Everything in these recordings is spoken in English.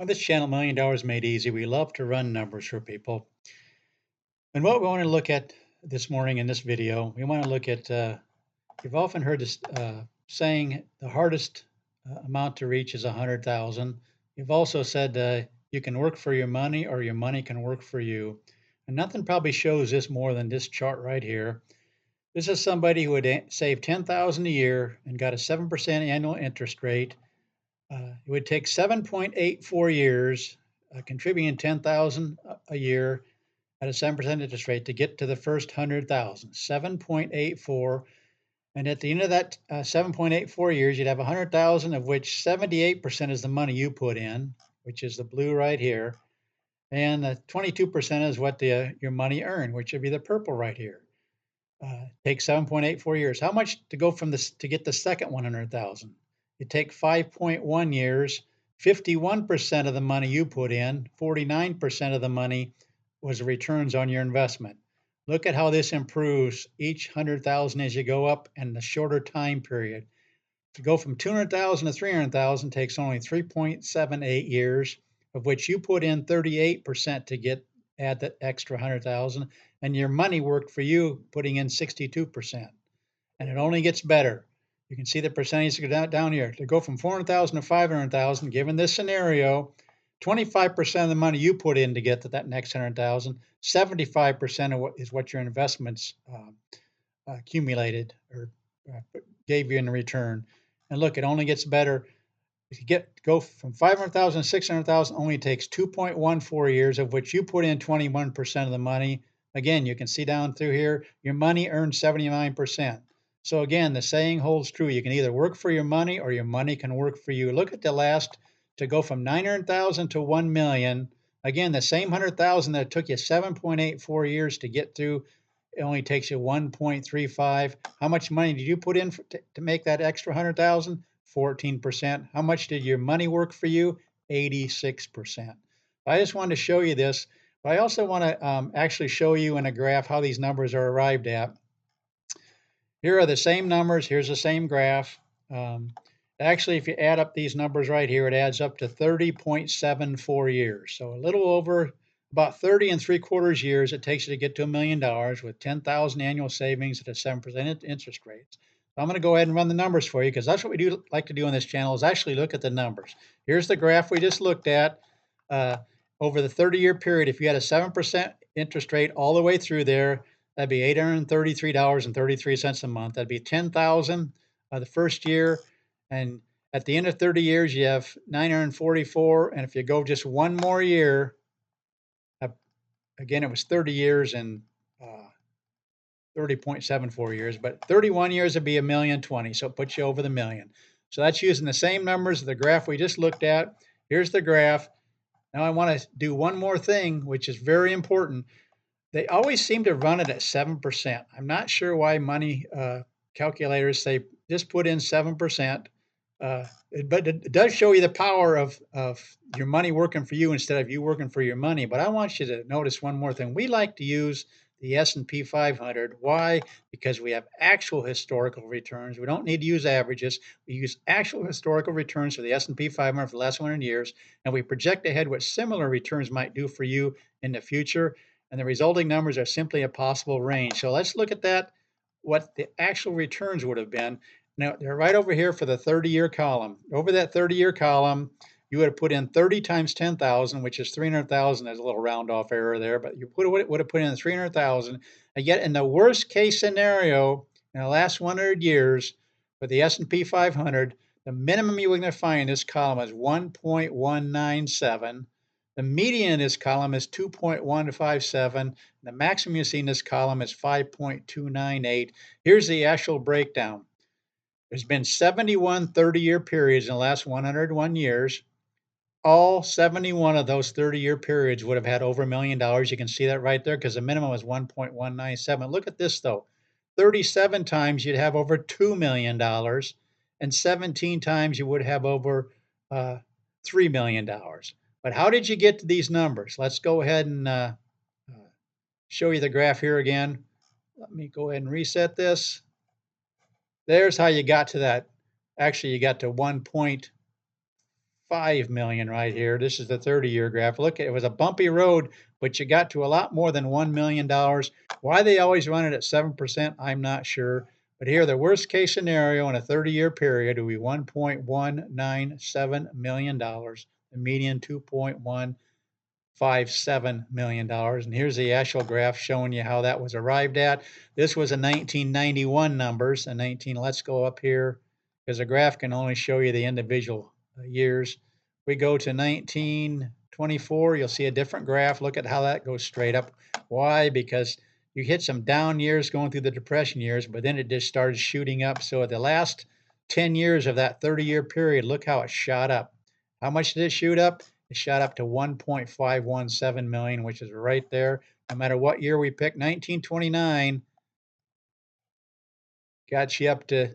On this channel, Million Dollars Made Easy, we love to run numbers for people. And what we want to look at this morning in this video, we want to look at, you've often heard this saying, the hardest amount to reach is 100,000. You've also said you can work for your money or your money can work for you. And nothing probably shows this more than this chart right here. This is somebody who would save 10,000 a year and got a 7% annual interest rate. It would take 7.84 years, contributing 10,000 a year at a 7% interest rate to get to the first 100,000. 7.84, and at the end of that 7.84 years, you'd have 100,000, of which 78% is the money you put in, which is the blue right here, and 22% is what your money earned, which would be the purple right here. Take 7.84 years. How much to go from this to get the second 100,000? You take 5.1 years, 51% of the money you put in, 49% of the money was the returns on your investment. Look at how this improves each 100,000 as you go up and the shorter time period. To go from 200,000 to 300,000 takes only 3.78 years, of which you put in 38% to add that extra 100,000, and your money worked for you putting in 62%. And it only gets better. You can see the percentage down here. To go from 400,000 to 500,000, given this scenario, 25% of the money you put in to get to that next 100,000, 75% is what your investments accumulated or gave you in return. And look, it only gets better. If you go from 500,000 to 600,000, only takes 2.14 years, of which you put in 21% of the money. Again, you can see down through here, your money earned 79%. So again, the saying holds true. You can either work for your money or your money can work for you. Look at the last, to go from 900,000 to 1 million. Again, the same 100,000 that took you 7.84 years to get through, it only takes you 1.35. How much money did you put in to make that extra 100,000? 14%. How much did your money work for you? 86%. I just wanted to show you this, but I also want to actually show you in a graph how these numbers are arrived at. Here are the same numbers. Here's the same graph. Actually, if you add up these numbers right here, it adds up to 30.74 years. So a little over about 30 and 3/4 years it takes you to get to $1 million with 10,000 annual savings at a 7% interest rate. So I'm going to go ahead and run the numbers for you because that's what we do like to do on this channel is actually look at the numbers. Here's the graph we just looked at. Over the 30-year period, if you had a 7% interest rate all the way through there, that'd be $833.33 a month. That'd be 10,000 the first year, and at the end of 30 years, you have 944. And if you go just one more year, again, it was 30 years and 30.74 years, but 31 years would be $1,020,000. So it puts you over the million. So that's using the same numbers, the graph we just looked at. Here's the graph. Now I want to do one more thing, which is very important. They always seem to run it at 7%. I'm not sure why money calculators say just put in 7%. But it does show you the power of your money working for you instead of you working for your money. But I want you to notice one more thing. We like to use the S&P 500. Why? Because we have actual historical returns. We don't need to use averages. We use actual historical returns for the S&P 500 for the last 100 years, and we project ahead what similar returns might do for you in the future. And the resulting numbers are simply a possible range. So let's look at that, what the actual returns would have been. Now, they're right over here for the 30-year column. Over that 30-year column, you would have put in 30 times 10,000, which is 300,000. There's a little round off error there, but you would have put in 300,000. And yet, in the worst case scenario, in the last 100 years, for the S&P 500, the minimum you were going to find in this column is 1.197. The median in this column is 2.157. The maximum you see in this column is 5.298. Here's the actual breakdown. There's been 71 30-year periods in the last 101 years. All 71 of those 30-year periods would have had over $1 million. You can see that right there because the minimum was 1.197. Look at this, though. 37 times you'd have over $2 million, and 17 times you would have over $3 million. But how did you get to these numbers? Let's go ahead and show you the graph here again. Let me go ahead and reset this. There's how you got to that. Actually, you got to 1.5 1.5 million right here. This is the 30-year graph. Look, it was a bumpy road, but you got to a lot more than $1 million. Why they always run it at 7%, I'm not sure. But here, the worst case scenario in a 30-year period would be $1.197 million. The median, $2.157 million. And here's the actual graph showing you how that was arrived at. This was a 1991 numbers. Let's go up here because the graph can only show you the individual years. We go to 1924, you'll see a different graph. Look at how that goes straight up. Why? Because you hit some down years going through the depression years, but then it just started shooting up. So at the last 10 years of that 30-year period, look how it shot up. How much did it shoot up? It shot up to 1.517 million, which is right there. No matter what year we pick, 1929 got you up to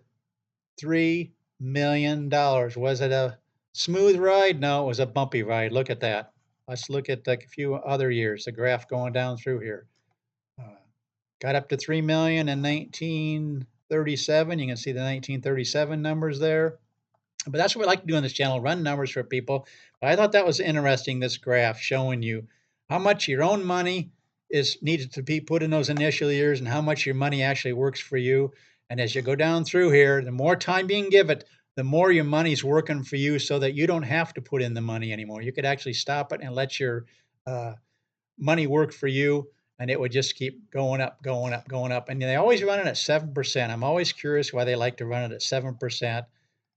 $3 million. Was it a smooth ride? No, it was a bumpy ride. Look at that. Let's look at a few other years, the graph going down through here. Got up to 3 million in 1937. You can see the 1937 numbers there. But that's what we like to do on this channel, run numbers for people. But I thought that was interesting, this graph showing you how much your own money is needed to be put in those initial years and how much your money actually works for you. And as you go down through here, the more time you can give it, the more your money's working for you so that you don't have to put in the money anymore. You could actually stop it and let your money work for you, and it would just keep going up, going up, going up. And they always run it at 7%. I'm always curious why they like to run it at 7%.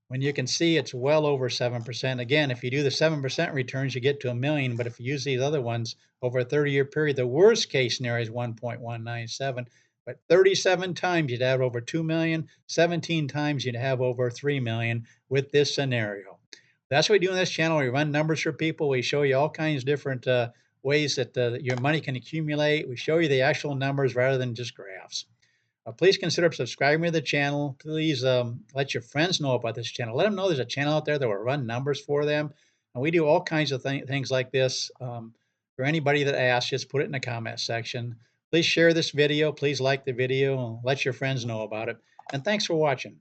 When you can see it's well over 7%. Again, if you do the 7% returns, you get to $1 million. But if you use these other ones over a 30-year period, the worst case scenario is 1.197. But 37 times you'd have over 2 million, 17 times you'd have over 3 million with this scenario. That's what we do on this channel. We run numbers for people. We show you all kinds of different ways that your money can accumulate. We show you the actual numbers rather than just graphs. Please consider subscribing to the channel. Please let your friends know about this channel. Let them know there's a channel out there that will run numbers for them. And we do all kinds of things like this. For anybody that asks, just put it in the comment section. Please share this video. Please like the video and let your friends know about it. And thanks for watching.